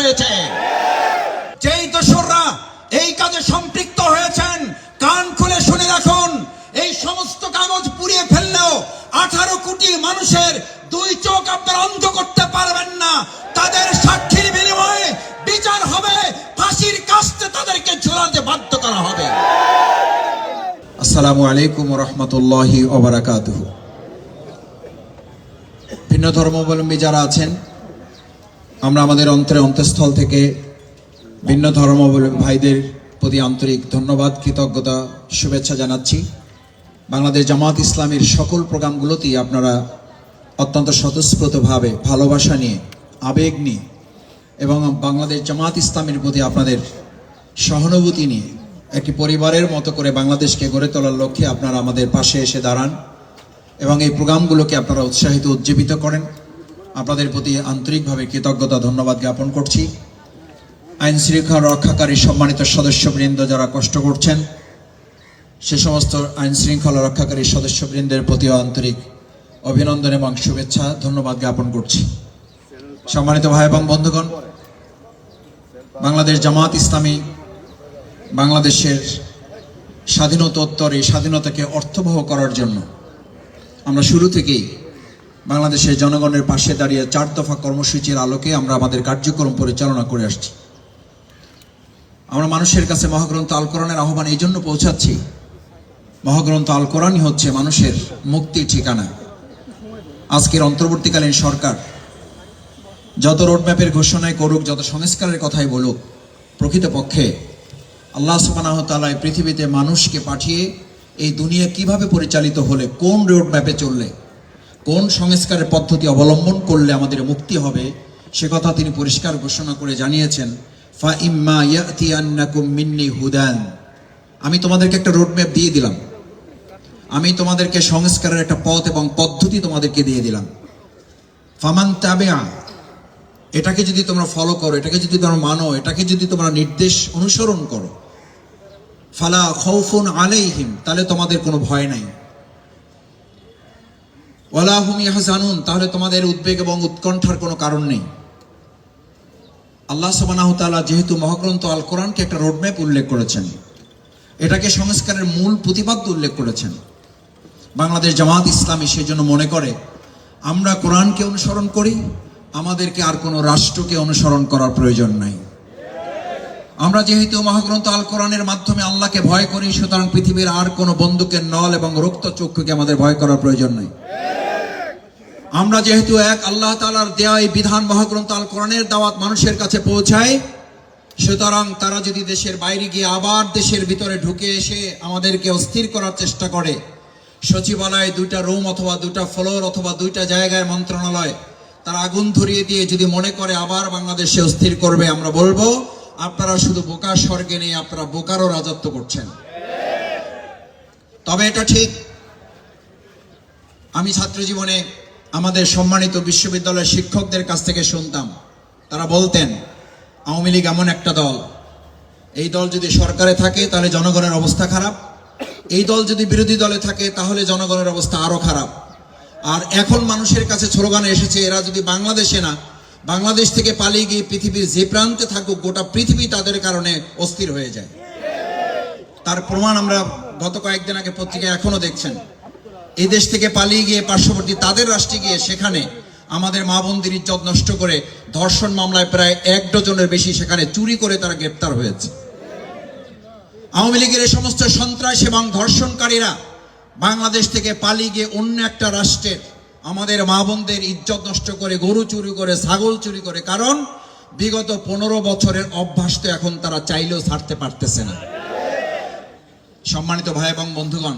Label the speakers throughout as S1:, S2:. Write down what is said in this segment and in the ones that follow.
S1: হয়েছে। যেই দোসররা এই কাজে সম্পৃক্ত হয়েছেন, কান খুলে শুনে রাখুন, এই সমস্ত কাগজ পুড়িয়ে ফেললেও 18 কোটি মানুষের 2 চোখ আপনারা অন্ধ করতে পারবেন না। তাদের সাক্ষীর বিনিময়ে বিচার হবে, ফাঁসির কাস্তে তাদেরকে ঝুলাতে বাধ্য করা হবে। আসসালামু আলাইকুম ওয়া রাহমাতুল্লাহি ওয়া বারাকাতুহু। ভিন্ন ধর্মাবলম্বী যারা আছেন, আমরা আমাদের অন্তঃস্থল থেকে ভিন্ন ধর্মাবলম্বী ভাইদের প্রতি আন্তরিক ধন্যবাদ, কৃতজ্ঞতা, শুভেচ্ছা জানাচ্ছি। বাংলাদেশ জামাত ইসলামীর সকল প্রোগ্রামগুলোতেই আপনারা অত্যন্ত স্বতঃস্ফূর্তভাবে ভালোবাসা নিয়ে, আবেগ নিয়ে এবং বাংলাদেশ জামাত ইসলামীর প্রতি আপনাদের সহানুভূতি নিয়ে একটি পরিবারের মতো করে বাংলাদেশকে গড়ে তোলার লক্ষ্যে আপনারা আমাদের পাশে এসে দাঁড়ান এবং এই প্রোগ্রামগুলোকে আপনারা উৎসাহিত, উজ্জীবিত করেন। আপনাদের প্রতি আন্তরিকভাবে কৃতজ্ঞতা, ধন্যবাদ জ্ঞাপন করছি। আইন শৃঙ্খলা রক্ষাকারী সম্মানিত সদস্যবৃন্দ যারা কষ্ট করছেন, সে সমস্ত আইন শৃঙ্খলা রক্ষাকারী সদস্যবৃন্দের প্রতিও আন্তরিক অভিনন্দন এবং শুভেচ্ছা, ধন্যবাদ জ্ঞাপন করছি। সম্মানিত ভাই এবং বন্ধুগণ, বাংলাদেশ জামাত ইসলামী বাংলাদেশের স্বাধীনতোত্তর এই স্বাধীনতাকে অর্থবহ করার জন্য আমরা শুরু থেকেই বাংলাদেশের জনগণের পাশে দাঁড়িয়ে 4 দফা কর্মসূচির আলোকে আমরা আমাদের কার্যক্রম পরিচালনা করে আসছি। আমরা মানুষের কাছে মহাগ্রন্থ আল কোরআনের আহ্বান এই জন্য পৌঁছাচ্ছি, মহাগ্রন্থ আল কোরআনই হচ্ছে মানুষের মুক্তির ঠিকানা। আজকের অন্তর্বর্তীকালীন সরকার যত রোডম্যাপের ঘোষণায় করুক, যত সংস্কারের কথাই বলুক, প্রকৃতপক্ষে আল্লাহ সুবহানাহু ওয়া তাআলা এই পৃথিবীতে মানুষকে পাঠিয়ে এই দুনিয়া কিভাবে পরিচালিত হলে, কোন রোডম্যাপে চললে, কোন সংস্কারের পদ্ধতি অবলম্বন করলে আমাদের মুক্তি হবে, সে কথা তিনি পরিষ্কার ঘোষণা করে জানিয়েছেন, ফা ইম্মা ইয়াতিয়ান্নাকুম মিন্নি হুদান। আমি তোমাদেরকে একটা রোডম্যাপ দিয়ে দিলাম, আমি তোমাদেরকে সংস্কারের একটা পথ এবং পদ্ধতি তোমাদেরকে দিয়ে দিলাম। ফামান তাবিআ, এটাকে যদি তোমরা ফলো করো, এটাকে যদি তোমরা মানো, এটাকে যদি তোমরা নির্দেশ অনুসরণ করো, ফালা খাউফুন আলাইহিম, তাহলে তোমাদের কোনো ভয় নাই, ওয়ালা হুম ইয়াহজানুন, তাহলে তোমাদের উদ্বেগ এবং উৎকণ্ঠার কোনো কারণ নেই। আল্লাহ সুবহানাহু ওয়া তাআলা যেহেতু মহাগ্রন্থ আল কোরআনকে একটা রোডম্যাপ উল্লেখ করেছেন, এটাকে সংস্কারের মূল প্রতিপাদ্য উল্লেখ করেছেন, বাংলাদেশ জামাত ইসলামী সেজন্য মনে করে আমরা কোরআনকে অনুসরণ করি, আমাদেরকে আর কোনো রাষ্ট্রকে অনুসরণ করার প্রয়োজন নাই। আমরা যেহেতু মহাগ্রন্থ আল কোরআনের মাধ্যমে আল্লাহকে ভয় করি, সুতরাং পৃথিবীর আর কোনো বন্দুকের নল এবং রক্ত চক্ষুকে আমাদের ভয় করার প্রয়োজন নাই। আমরা যেহেতু এক আল্লাহ তাআলার দেয়া এই বিধান মহাগ্রন্থ আল কোরআনের দাওয়াত মানুষের কাছে পৌঁছায়, সুতরাং তারা যদি দেশের বাইরে গিয়ে আবার দেশের ভিতরে ঢুকে এসে আমাদেরকে অস্থির করার চেষ্টা করে, সচিবালয়ে 2টা রুম অথবা 2টা ফ্লোর অথবা 2টা জায়গায় মন্ত্রণালয় তারা আগুন ধরিয়ে দিয়ে যদি মনে করে আবার বাংলাদেশে অস্থির করবে, আমরা বলবো আপনারা শুধু বোকার স্বর্গে নেই, আপনারা বোকারও রাজত্ব করছেন। তবে এটা ঠিক, আমি ছাত্র জীবনে আমাদের সম্মানিত বিশ্ববিদ্যালয়ের শিক্ষকদের কাছ থেকে শুনতাম, তারা বলতেন আওয়ামী লীগ এমন একটা দল, এই দল যদি সরকারে থাকে তাহলে জনগণের অবস্থা খারাপ, এই দল যদি বিরোধী দলে থাকে তাহলে জনগণের অবস্থা আরো খারাপ। আর এখন মানুষের কাছে স্লোগান এসেছে, এরা যদি বাংলাদেশে না, বাংলাদেশ থেকে পালিয়ে গিয়ে পৃথিবীর যে প্রান্তে থাকুক, গোটা পৃথিবী তাদের কারণে অস্থির হয়ে যায়। তার প্রমাণ আমরা গত কয়েকদিন আগে পত্রিকায় এখনো দেখছেন, এই দেশ থেকে পালিয়ে গিয়ে পার্শ্ববর্তী তাদের রাষ্ট্রে গিয়ে সেখানে আমাদের মা বোনদের ইজ্জত নষ্ট করে ধর্ষণ মামলায় প্রায় 1 ডজনের বেশি সেখানে চুরি করে তারা গ্রেপ্তার হয়েছে। আওয়ামী লীগের এই সমস্ত সন্ত্রাস এবং ধর্ষণকারীরা বাংলাদেশ থেকে পালিয়ে গিয়ে অন্য একটা রাষ্ট্রের আমাদের মা বোনদের ইজ্জত নষ্ট করে, গরু চুরি করে, ছাগল চুরি করে, কারণ বিগত 15 বছরের অভ্যাস তো এখন তারা চাইলেও ছাড়তে পারতেছে না। সম্মানিত ভাই এবং বন্ধুগণ,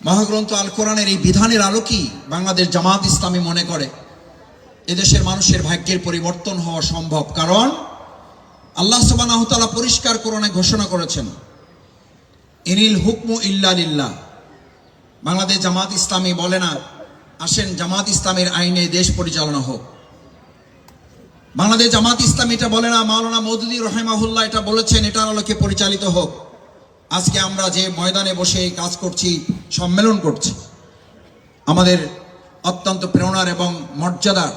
S1: মহাগ্রন্থ আল কোরআনের এই বিধানের আলোকেই বাংলাদেশ জামাত ইসলামী মনে করে এদেশের মানুষের ভাগ্যের পরিবর্তন হওয়া সম্ভব, কারণ আল্লাহ সুবহানাহু ওয়া তাআলা পরিষ্কার কোরআনে ঘোষণা করেছেন, ইনিল হুকমু ইল্লা লিল্লাহ। বাংলাদেশ জামাত ইসলামী বলে না আসেন জামাত ইসলামের আইনে দেশ পরিচালনা হোক। বাংলাদেশ জামাত ইসলামী এটা বলে না মাওলানা মওদুদী রাহিমাহুল্লাহ এটা বলেছেন এটার আলোকে পরিচালিত হোক। আজকে আমরা যে ময়দানে বসে কাজ করছি, সম্মেলন করছি, আমাদের অত্যন্ত প্রেরণার এবং মর্যাদার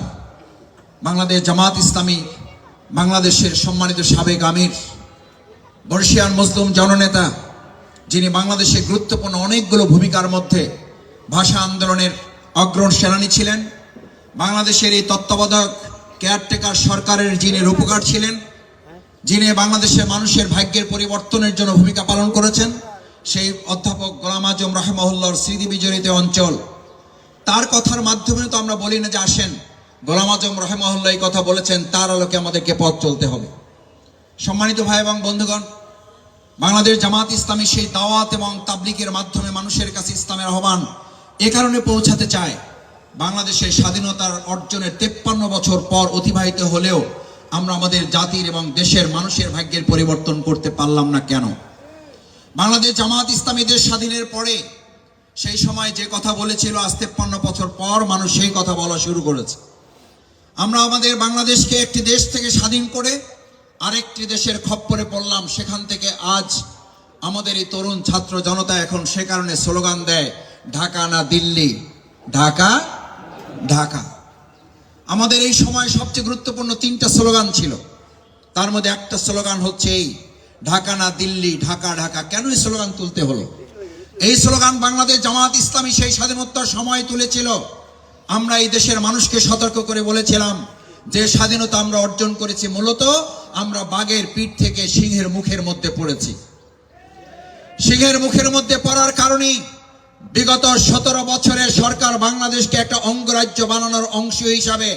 S1: বাংলাদেশ জামাত ইসলামী বাংলাদেশের সম্মানিত সাবেক আমির, বর্ষিয়ান মজলুম জননেতা, যিনি বাংলাদেশে গুরুত্বপূর্ণ অনেকগুলো ভূমিকার মধ্যে ভাষা আন্দোলনের অগ্রণী সেনানী ছিলেন, বাংলাদেশের এই তত্ত্বাবধায়ক কেয়ারটেকার সরকারের যিনি রূপকার ছিলেন, যিনি বাংলাদেশের মানুষের ভাগ্যের পরিবর্তনের জন্য ভূমিকা পালন করেছেন, সেই অধ্যাপক গোলাম আজম রাহিমাহুল্লাহর স্মৃতি বিজড়িত অঞ্চল। তার কথার মাধ্যমে তো আমরা বলি না যে আসেন গোলাম আজম রাহিমাহুল্লাহ এই কথা বলেছেন, তার আলোকে আমাদেরকে পথ চলতে হবে। সম্মানিত ভাই এবং বন্ধুগণ, বাংলাদেশ জামাত ইসলামী সেই দাওয়াত এবং তাবলীগের মাধ্যমে মানুষের কাছে ইসলামের আহ্বান এ কারণে পৌঁছাতে চায়, বাংলাদেশের স্বাধীনতার অর্জনের 53 বছর পর অতিবাহিত হলেও আমরা আমাদের জাতির এবং দেশের মানুষের ভাগ্যের পরিবর্তন করতে পারলাম না কেন? বাংলাদেশ জামাত ইসলামী দেশ স্বাধীনের পরে সেই সময় যে কথা বলেছিল, আজ 53 বছর পর মানুষ সেই কথা বলা শুরু করেছে। আমরা আমাদের বাংলাদেশকে একটি দেশ থেকে স্বাধীন করে আরেকটি দেশের খপ্পরে পড়লাম। সেখান থেকে আজ আমাদের এই তরুণ ছাত্র জনতা এখন সে কারণে স্লোগান দেয়, ঢাকা না দিল্লি, ঢাকা ঢাকা। আমাদের এই সময় সবচেয়ে গুরুত্বপূর্ণ 3টা স্লোগান ছিল, তার মধ্যে একটা স্লোগান হচ্ছে এই ঢাকা না দিল্লি, ঢাকা ঢাকা। কেন এই স্লোগান তুলতে হলো? এই স্লোগান বাংলাদেশ জামাত ইসলামী সেই স্বাধীনতার সময় তুলেছিল। আমরা এই দেশের মানুষকে সতর্ক করে বলেছিলাম যে স্বাধীনতা আমরা অর্জন করেছি, মূলত আমরা বাঘের পিঠ থেকে সিংহের মুখের মধ্যে পড়েছি। সিংহের মুখের মধ্যে পড়ার কারণে বিগত 17 বছরের সরকার বাংলাদেশকে একটা অঙ্গরাজ্য বানানোর অংশ হিসাবে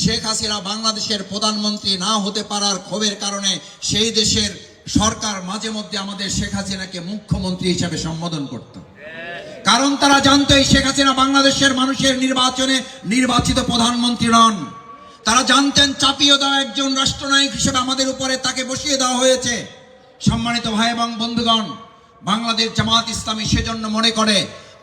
S1: শেখ হাসিনা বাংলাদেশের প্রধানমন্ত্রী না হতে পারার ক্ষোভের কারণে সেই দেশের সরকার মাঝে মধ্যে আমাদের শেখ হাসিনাকে মুখ্যমন্ত্রী হিসাবে সম্বোধন করত। কারণ তারা জানতো এই শেখ হাসিনা বাংলাদেশের মানুষের নির্বাচনে নির্বাচিত প্রধানমন্ত্রী নন। তারা জানতেন চাপিয়ে দেওয়া একজন রাষ্ট্রনায়ক হিসেবে আমাদের উপরে তাকে বসিয়ে দেওয়া হয়েছে। সম্মানিত ভাই এবং বন্ধুগণ, বাংলাদেশ জামাত ইসলামী সেজন্য মনে করে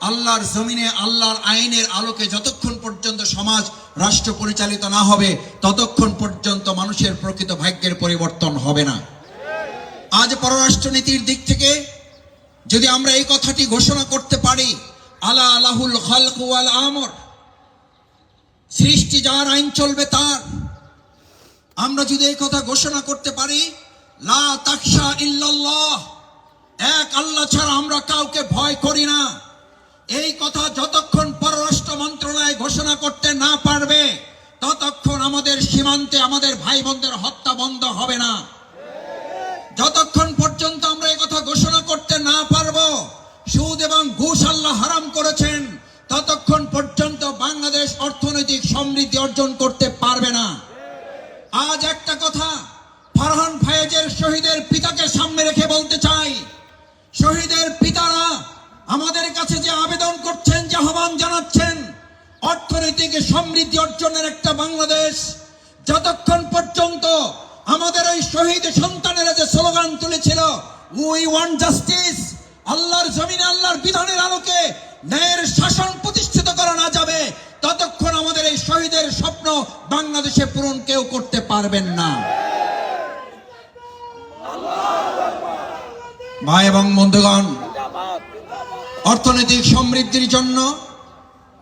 S1: আল্লাহর জমিনে আল্লাহর আইনের আলোকে যতক্ষণ পর্যন্ত সমাজ রাষ্ট্র পরিচালিত না হবে ততক্ষণ পর্যন্ত মানুষের প্রকৃত ভাগ্যের পরিবর্তন হবে না। আজ পররাষ্ট্রনীতির দিক থেকে যদি আমরা এই কথাটি ঘোষণা করতে পারি, আলা আলাহুল খালক ওয়াল আমর, সৃষ্টি যার, আইন চলবে তার। আমরা যদি এই কথা ঘোষণা করতে পারি, লা তাখশা ইল্লাল্লাহ, এক আল্লাহ ছাড়া আমরা কাউকে ভয় করি না, এই কথা যতক্ষণ পররাষ্ট্র মন্ত্রণালয় ঘোষণা করতে না পারবে ততক্ষণ আমাদের সীমান্তে আমাদের ভাই বোনদের হত্যা বন্ধ হবে না। যতক্ষণ পর্যন্ত আমরা এই কথা ঘোষণা করতে না পারবো সুদ এবং ঘুষ আল্লাহ হারাম করেছেন, ততক্ষণ পর্যন্ত বাংলাদেশ অর্থনৈতিক সমৃদ্ধি অর্জন করতে পারবে না। আজ একটা কথা ফারহান ফায়েজের শহীদের পিতাকে সামনে রেখে বলতে চাই, শহীদের পিতারা আমাদের কাছে যে আবেদন করছেন, যে আহ্বান জানাচ্ছেন অর্থনৈতিক সমৃদ্ধি অর্জনের একটা বাংলাদেশ, যতক্ষণ পর্যন্ত আমাদের ওই শহীদ সন্তানেরা যে স্লোগান তুলেছিল উই ওয়ান্ট জাস্টিস, আল্লাহর জমিনে আল্লাহর বিধানের আলোকে ন্যায়ের শাসন প্রতিষ্ঠিত করা না যাবে, ততক্ষণ আমাদের এই শহীদের স্বপ্ন বাংলাদেশে পূরণ কেউ করতে পারবেন না। ভাই এবং বন্ধুগণ, অর্থনৈতিক সমৃদ্ধির জন্য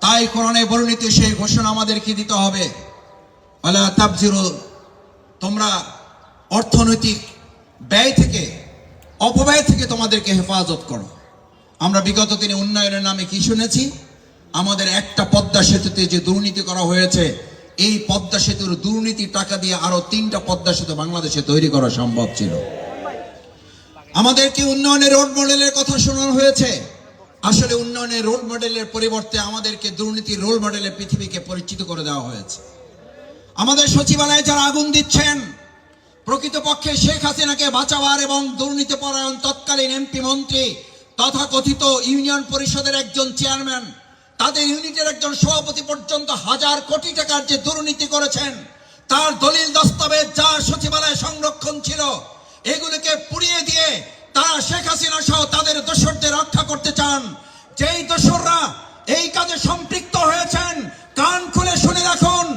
S1: তাই কোরআনে বর্ণিত সেই ঘোষণা আমাদেরকে দিতে হবে, ওয়ালা তাবজিরু, তোমরা অর্থনৈতিক ব্যয় থেকে, অপব্যয় থেকে তোমাদেরকে হেফাজত করো। আমরা বিগত দিনে উন্নয়নের নামে কি শুনেছি? আমাদের একটা পদ্মা সেতুতে যে দুর্নীতি করা হয়েছে, এই পদ্মা সেতুর দুর্নীতি টাকা দিয়ে আরো 3টা পদ্মা সেতু বাংলাদেশে তৈরি করা সম্ভব ছিল। আমাদেরকে উন্নয়নের রোল মডেলের কথা শোনানো হয়েছে, আসলে উন্নয়নের রোল মডেলের পরিবর্তে আমাদেরকে দুর্নীতির রোল মডেলে পৃথিবীকে পরিচিত করে দেওয়া হয়েছে। আমাদের সচিবালয়ে যারা আগুন দিচ্ছেন, প্রকৃতপক্ষে শেখ হাসিনাকে বাঁচাবার এবং দুর্নীতি পরায়ণ তৎকালীন এমপি মন্ত্রী তথাকথিত ইউনিয়ন পরিষদের একজন চেয়ারম্যান, তাদের ইউনিটের একজন সভাপতি পর্যন্ত 1000 কোটি টাকার যে দুর্নীতি করেছেন, তার দলিল দস্তাবেজ যা সচিবালয়ে সংরক্ষণ ছিল, এগুলোকে পুড়িয়ে দিয়ে তারা শেখ হাসিনা সহ তাদের দোসরদের রক্ষা করতে চান। যেই দোসররা এই কাজে সম্পৃক্ত হয়েছেন, কান খুলে শুনে রাখুন,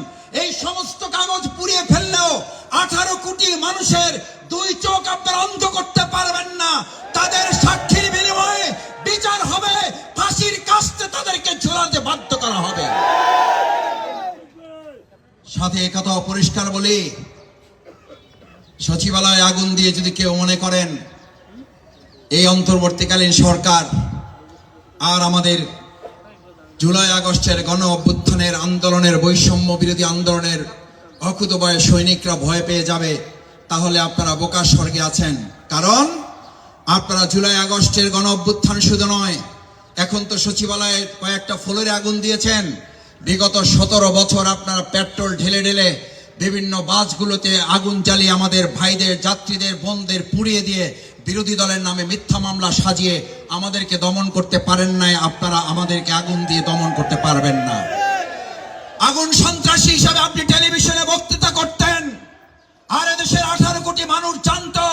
S1: এই সমস্ত কাগজ পুড়িয়ে ফেললেও 18 কোটি মানুষের 2 চোখ আপনারা অন্ধ করতে পারবেন না। তাদের সাক্ষীর বিনিময়ে বিচার হবে, ফাঁসির কাস্তে তাদেরকে ঝুলাতে বাধ্য করা হবে। সাথে একথা পরিষ্কার বলি, সচিবালয়ে আগুন দিয়ে যদি কেউ মনে করেন এই অন্তর্বর্তীকালীন সরকার আর আমাদের জুলাই আগস্টের গণ অভ্যুত্থানের আন্দোলনের বৈষম্য বিরোধী আন্দোলনের অকুতোভয় সৈনিকরা ভয় পেয়ে যাবে, তাহলে আপনারা বোকার স্বর্গে আছেন। কারণ আপনারা জুলাই আগস্টের গণ অভ্যুত্থান শুধু নয়, এখন তো সচিবালয়ে কয়েকটা ফ্লোরে আগুন দিয়েছেন। বিগত 17 বছর আপনারা পেট্রোল ঢেলে ঢেলে বিভিন্ন বাসগুলোতে আগুন জ্বালিয়ে আমাদের ভাইদের, যাত্রীদের, বোনদের পুড়িয়ে দিয়ে বিরোধী দলের নামে মিথ্যা মামলা সাজিয়ে আমাদেরকে দমন করতে পারেন নাই। আপনারা আমাদেরকে আগুন দিয়ে দমন করতে পারবেন না। আগুন সন্ত্রাসী হিসাবে আপনি টেলিভিশনে বক্তৃতা করতেন, আর এদেশের 18 কোটি মানুষ জানতো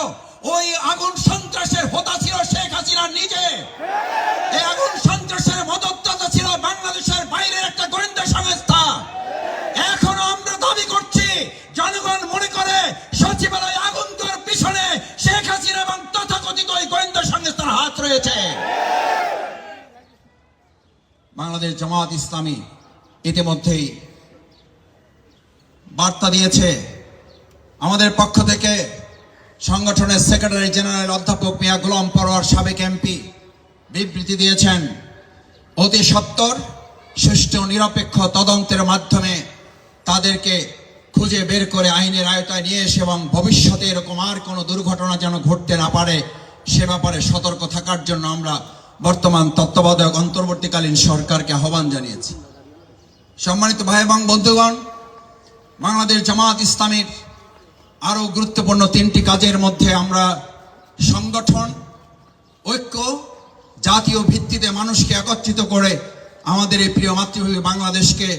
S1: ওই আগুন সন্ত্রাসের হোতা ছিল শেখ হাসিনা নিজে। এই আগুন সন্ত্রাসের মদতদাতা ছিল বাংলাদেশের বাইরের একটা গোয়েন্দা সংস্থা। এখনো আমরা দাবি করছি, জনগণ মনে করে সচিবালয়ে আগুন দেওয়ার পিছনে শেখ হাসিনা এবং তথাকথিত ওই গোয়েন্দা সংস্থার হাত রয়েছে। বাংলাদেশ জামাত ইসলামী ইতিমধ্যেই বার্তা দিয়েছে। আমাদের পক্ষ থেকে সংগঠনের সেক্রেটারি জেনারেল অধ্যাপক মিয়া গোলাম পরোয়ার সাবেক এমপি বিবৃতি দিয়েছেন, অতি সত্বর সুষ্ঠু নিরপেক্ষ তদন্তের মাধ্যমে তাদেরকে খুঁজে বের করে আইনের আওতায় নিয়ে এসে এবং ভবিষ্যতে এরকম আর কোনো দুর্ঘটনা যেন ঘটতে না পারে সে ব্যাপারে সতর্ক থাকার জন্য আমরা বর্তমান তত্ত্বাবধায়ক অন্তর্বর্তীকালীন সরকারকে আহ্বান জানিয়েছি। সম্মানিত ভাই এবং বন্ধুগণ, বাংলাদেশ জামাত ইসলামীর আরো গুরুত্বপূর্ণ 3টি কাজের মধ্যে আমরা সংগঠন, ঐক্য, জাতীয় ভিত্তিতে মানুষকে একত্রিত করে আমাদের এই প্রিয় মাতৃভূমি বাংলাদেশকে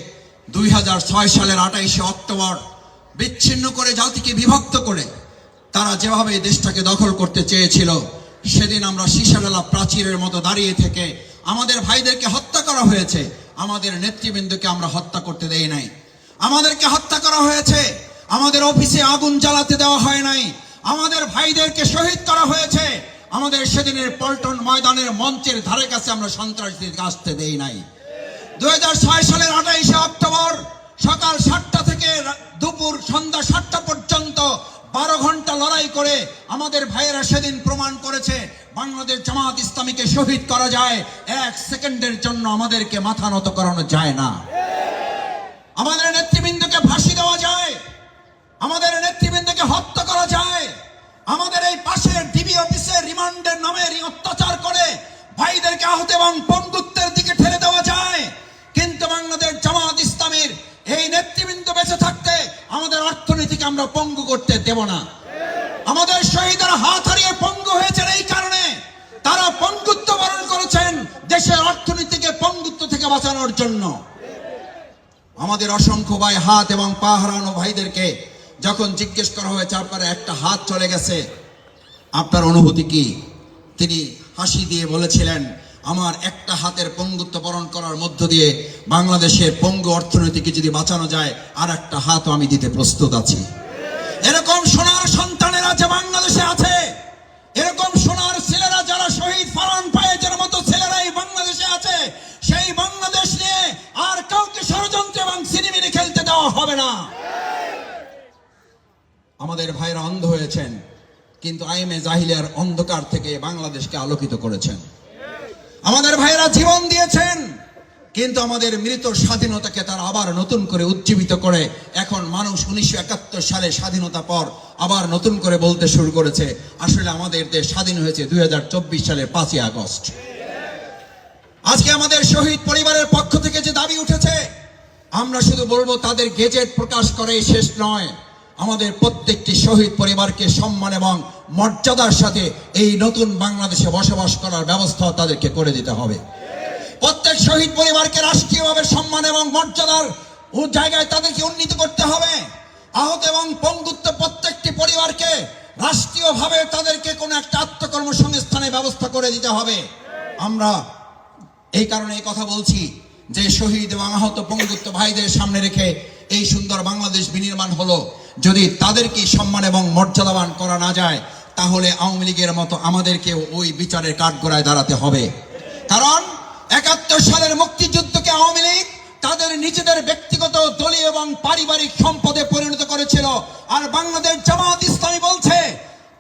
S1: 2006 সালের 28শে অক্টোবর বিচ্ছিন্ন করে, জাতিকে বিভক্ত করে তারা যেভাবে এই দেশটাকে দখল করতে চেয়েছিল, সেদিন আমরা সীসাডালা প্রাচীরের মতো দাঁড়িয়ে থেকে আমাদের ভাইদেরকে হত্যা করা হয়েছে। আমাদের নেতৃবৃন্দকে আমরা হত্যা করতে দেই নাই। আমাদেরকে হত্যা করা হয়েছে, আমাদের অফিসে আগুন জ্বালাতে দেওয়া হয় নাই, আমাদের ভাইদেরকে শহীদ করা হয়েছে। আমাদের সেদিনের পল্টন ময়দানের মঞ্চের ধারে কাছে আমরা সন্ত্রাসীদেরকে আসতে দেই নাই। 2006 সালের 28শে অক্টোবর সকাল 7টা থেকে দুপুর সন্ধ্যা 7টা পর্যন্ত 12 ঘন্টা লড়াই করে আমাদের ভাইয়েরা সেদিন প্রমাণ করেছে বাংলাদেশ জামাত ইসলামীকে শহীদ করা যায়, 1 সেকেন্ডের জন্য আমাদেরকে মাথা নত করানো যায় না। আমাদের নেতৃবৃন্দকে ফাঁসি দেওয়া যায়, আমাদের নেতৃবৃন্দকে হত্যা করা যায়, আমাদের এই পাশের ডিবি অফিসে রিমান্ডের নামে অত্যাচার করে ভাইদেরকে আহত এবং পঙ্গুত্বের দিকে ঠেলে দেওয়া যায়। কিন্তু বাংলাদেশ জামাত ইসলামীর এই নেতৃবৃন্দ বেঁচে থাকতে আমাদের অর্থনীতিকে আমরা পঙ্গু করতে দেব না। আমাদের শহীদরা হাত হারিয়ে পঙ্গু হয়েছেন এই কারণে, তারা পঙ্গুত্ব বরণ করেছেন দেশের অর্থনীতিকে পঙ্গুত্ব থেকে বাঁচানোর জন্য। আমাদের অসংখ্য ভাই হাত এবং পা হারানো ভাইদেরকে যখন জিজ্ঞেস করা হয়েছে আপনার একটা হাত চলে গেছে, আপনার অনুভূতি কি? তিনি হাসি দিয়ে বলেছিলেন, আমার একটা হাতের পঙ্গুত্ব বরণ করার মধ্য দিয়ে বাংলাদেশের পঙ্গু অর্থনীতিকে যদি বাঁচানো যায়, আর একটা হাতও আমি দিতে প্রস্তুত আছি। এরকম সোনার সন্তানেরা যে বাংলাদেশে আছে, এরকম সোনার ছেলেরা যারা শহীদ ফারহান পায়েজের মতো ছেলেরাই বাংলাদেশে আছে, সেই বাংলাদেশ নিয়ে আর কাউকে ষড়যন্ত্র এবং সিনেমিনি খেলতে দেওয়া হবে না। আমাদের ভাইরা অন্ধ হয়েছেন, কিন্তু আইএমএ জাহিলিয়ার অন্ধকার থেকে বাংলাদেশকে আলোকিত করেছেন। আমাদের ভাইরা জীবন দিয়েছেন, কিন্তু আমাদের মৃত স্বাধীনতাকে তারা আবার নতুন করে উজ্জীবিত করে এখন মানুষ 1971 সালে স্বাধীনতা পর আবার নতুন করে বলতে শুরু করেছে আসলে আমাদের দেশ স্বাধীন হয়েছে 2024 সালের 5ই আগস্ট। আজকে আমাদের শহীদ পরিবারের পক্ষ থেকে যে দাবি উঠেছে, আমরা শুধু বলবো তাদের গেজেট প্রকাশ করেই শেষ নয়, আমাদের প্রত্যেকটি শহীদ পরিবারকে সম্মান এবং মর্যাদার সাথে এই নতুন বাংলাদেশে বসবাস করার ব্যবস্থা তাদেরকে করে দিতে হবে। প্রত্যেক শহীদ পরিবারকে রাষ্ট্রীয়ভাবে সম্মান এবং মর্যাদার জায়গায় তাদেরকে উন্নীত করতে হবে। আহত এবং পঙ্গুত্ব প্রত্যেকটি পরিবারকে রাষ্ট্রীয়ভাবে তাদেরকে কোনো একটা আত্মকর্মসংস্থানের ব্যবস্থা করে দিতে হবে। আমরা এই কারণে এই কথা বলছি যে শহীদ এবং আহত পঙ্গুত্ব ভাইদের সামনে রেখে এই সুন্দর বাংলাদেশ বিনির্মাণ হলো, যদি তাদেরকে সম্মান এবং মর্যাদাবান করা না যায়, তাহলে আওয়ামী লীগের মতো আমাদেরকে ওই বিচারের কাঠগড়ায় দাঁড়াতে হবে। কারণ 71 সালের মুক্তিযুদ্ধকে আওয়ামী লীগ তাদের নিজেদের ব্যক্তিগত দলীয় এবং পারিবারিক সম্পদে পরিণত করেছিল। আর বাংলাদেশ জামাত ইসলামী বলছে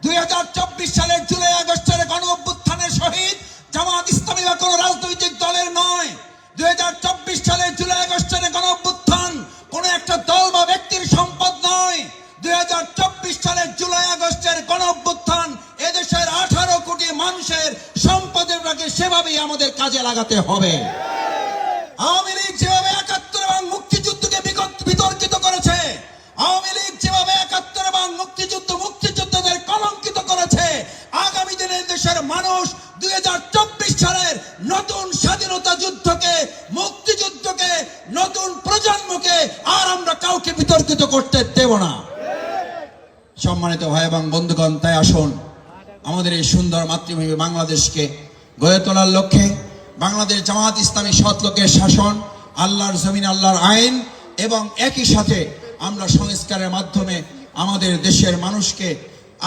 S1: 2024 সালের জুলাই আগস্টের গণ অভ্যুত্থানের শহীদ জামাত ইসলামী বা কোনো রাজনৈতিক দলের নয়। 2024 সালের জুলাই আগস্টের গণ অভ্যুত্থান কোন একটা দল বা ব্যক্তির সম্পদ নয়। 2024 সালের জুলাই আগস্টের গণ অভ্যুত্থান এদেশের 18 কোটি মানুষের সম্পদের ভাগে সেভাবেই আমাদের কাজে লাগাতে হবে। আওয়ামী লীগ যেভাবে 71 এবং মুক্তিযুদ্ধকে বিতর্কিত করেছে, আওয়ামী লীগ যেভাবে 71 এবং মুক্তিযুদ্ধদের কলঙ্কিত করেছে, আগামী দিনে দেশের মানুষ 2024 সালের নতুন স্বাধীনতা যুদ্ধকে, মুক্তিযুদ্ধকে, নতুন প্রজন্মকে আর আমরা কাউকে বিতর্কিত করতে দেব না। সম্মানিত ভাই এবং বন্ধুগণ, তাই আসুন আমাদের এই সুন্দর মাতৃভূমি বাংলাদেশকে গড়ে তোলার লক্ষ্যে বাংলাদেশ জামাত ইসলামী সৎ লোকের শাসন, আল্লাহর জমিন, আল্লাহর আইন এবং একই সাথে আমরা সংস্কারের মাধ্যমে আমাদের দেশের মানুষকে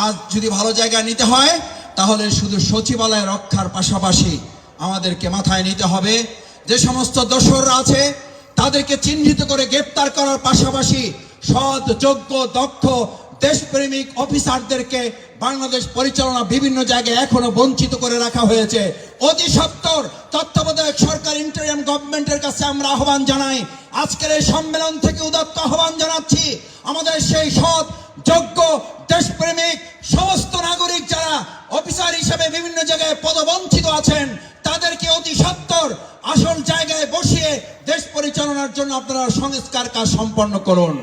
S1: আজ যদি ভালো জায়গায় নিতে হয় তাহলে শুধু সচিবালয় রক্ষার পাশাপাশি আমাদেরকে মাথায় নিতে হবে যে সমস্ত দোসররা আছে তাদেরকে চিহ্নিত করে গ্রেফতার করার পাশাপাশি সৎ, যোগ্য, দক্ষ, দেশপ্রেমিক অফিসারদেরকে বাংলাদেশ পরিচালনা বিভিন্ন জায়গায় এখনো বঞ্চিত করে রাখা হয়েছে। অতি সত্বর তত্ত্বাবধায়ক সরকার, ইন্টারিম গভর্নমেন্টের কাছে আমরা আহ্বান জানাই, আজকের এই সম্মেলন থেকে উদাত্ত আহ্বান জানাচ্ছি, আমাদের সেই সৎ, যোগ্য, দেশপ্রেমিক সমস্ত নাগরিক যারা অফিসার হিসেবে বিভিন্ন জায়গায় পদবঞ্চিত আছেন তাদেরকে অতি সত্বর আসল জায়গায় বসিয়ে দেশ পরিচালনার জন্য আপনারা সংস্কার কাজ সম্পন্ন করুন।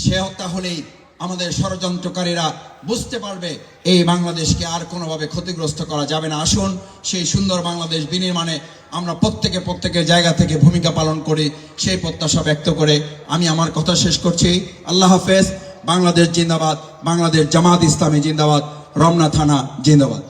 S1: সে তাহলেই আমাদের ষড়যন্ত্রকারীরা বুঝতে পারবে এই বাংলাদেশকে আর কোনোভাবে ক্ষতিগ্রস্ত করা যাবে না। আসুন সেই সুন্দর বাংলাদেশ বিনির্মাণে আমরা প্রত্যেকের জায়গা থেকে ভূমিকা পালন করি, সেই প্রত্যাশা ব্যক্ত করে আমি আমার কথা শেষ করছি। আল্লাহ হাফেজ। বাংলাদেশ জিন্দাবাদ, বাংলাদেশ জামাত ইসলামী জিন্দাবাদ, রমনা থানা জিন্দাবাদ।